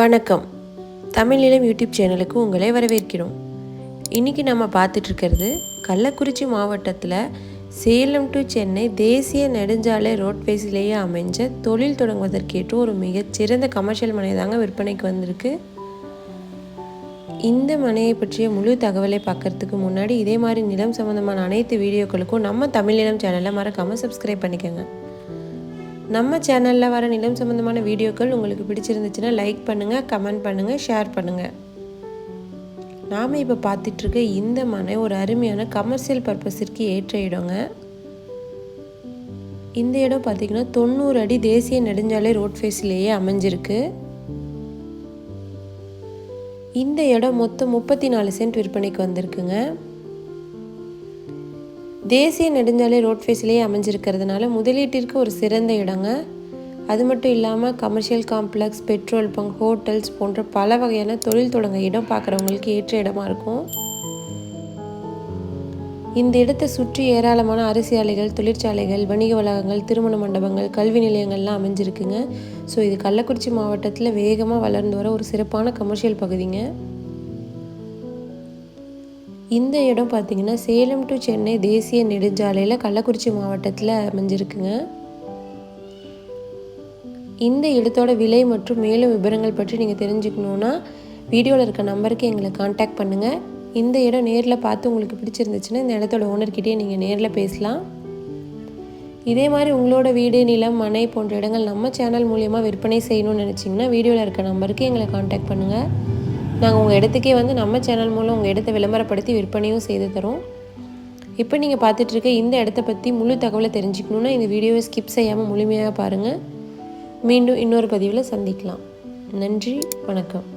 வணக்கம். தமிழ் நிலம் யூடியூப் சேனலுக்கு உங்களை வரவேற்கிறோம். இன்றைக்கி நம்ம பார்த்துட்ருக்கிறது கள்ளக்குறிச்சி மாவட்டத்தில் சேலம் டு சென்னை தேசிய நெடுஞ்சாலை ரோட்வேஸிலேயே அமைஞ்ச தொழில் தொடங்குவதற்கேற்ற ஒரு மிகச்சிறந்த கமர்ஷியல் மனை தாங்க விற்பனைக்கு வந்திருக்கு. இந்த மனையை பற்றிய முழு தகவலை பார்க்குறதுக்கு முன்னாடி இதே மாதிரி நிலம் சம்மந்தமான அனைத்து வீடியோக்களுக்கும் நம்ம தமிழ் நிலம் சேனலை மறக்காமல் சப்ஸ்கிரைப் பண்ணிக்கோங்க. நம்ம சேனலில் வர நிலம் சம்மந்தமான வீடியோக்கள் உங்களுக்கு பிடிச்சிருந்துச்சுன்னா லைக் பண்ணுங்கள், கமெண்ட் பண்ணுங்கள், ஷேர் பண்ணுங்கள். நாம் இப்போ பார்த்துட்ருக்க இந்த மனை ஒரு அருமையான கமர்ஷியல் பர்பஸிற்கு ஏற்ற இடங்க. இந்த இடம் பார்த்திங்கன்னா 90 அடி தேசிய நெடுஞ்சாலை ரோட் ஃபேஸ்லேயே அமைஞ்சிருக்கு. இந்த இடம் மொத்தம் 34 சென்ட் விற்பனைக்கு வந்திருக்குங்க. தேசிய நெடுஞ்சாலை ரோட் ஃபேஸ்லேயே அமைஞ்சிருக்கிறதுனால முதலீட்டிற்கு ஒரு சிறந்த இடங்க. அது மட்டும் இல்லாமல் commercial complex, petrol bunk, hotels போன்ற பல வகையான தொழில் தொடங்க இடம் பார்க்குறவங்களுக்கு ஏற்ற இடமா இருக்கும். இந்த இடத்தை சுற்றி ஏராளமான அரிசி ஆலைகள், தொழிற்சாலைகள், வணிக வளாகங்கள், திருமண மண்டபங்கள், கல்வி நிலையங்கள்லாம் அமைஞ்சிருக்குங்க. ஸோ இது கள்ளக்குறிச்சி மாவட்டத்தில் வேகமாக வளர்ந்து வர ஒரு சிறப்பான கமர்ஷியல் பகுதிங்க. இந்த இடம் பார்த்திங்கன்னா சேலம் டு சென்னை தேசிய நெடுஞ்சாலையில் கள்ளக்குறிச்சி மாவட்டத்தில் அமைஞ்சிருக்குங்க. இந்த இடத்தோட விலை மற்றும் மேலும் விவரங்கள் பற்றி நீங்கள் தெரிஞ்சுக்கணுன்னா வீடியோவில் இருக்க நம்பருக்கு எங்களை காண்டாக்ட் பண்ணுங்கள். இந்த இடம் நேரில் பார்த்து உங்களுக்கு பிடிச்சிருந்துச்சுன்னா இந்த இடத்தோட ஓனர்கிட்டயே நீங்கள் நேரில் பேசலாம். இதே மாதிரி உங்களோட வீடு, நிலம், மனை போன்ற இடங்கள் நம்ம சேனல் மூலியமாக விற்பனை செய்யணும்னு நினச்சிங்கன்னா வீடியோவில் இருக்க நம்பருக்கு எங்களை காண்டாக்ட் பண்ணுங்கள். நாங்கள் உங்கள் இடத்துக்கே வந்து நம்ம சேனல் மூலம் உங்கள் இடத்தை விளம்பரப்படுத்தி விற்பனையும் செய்து தரோம். இப்போ நீங்கள் பார்த்துட்ருக்க இந்த இடத்த பற்றி முழு தகவலை தெரிஞ்சுக்கணுன்னா இந்த வீடியோவை ஸ்கிப் செய்யாமல் முழுமையாக பாருங்கள். மீண்டும் இன்னொரு பதிவில் சந்திக்கலாம். நன்றி, வணக்கம்.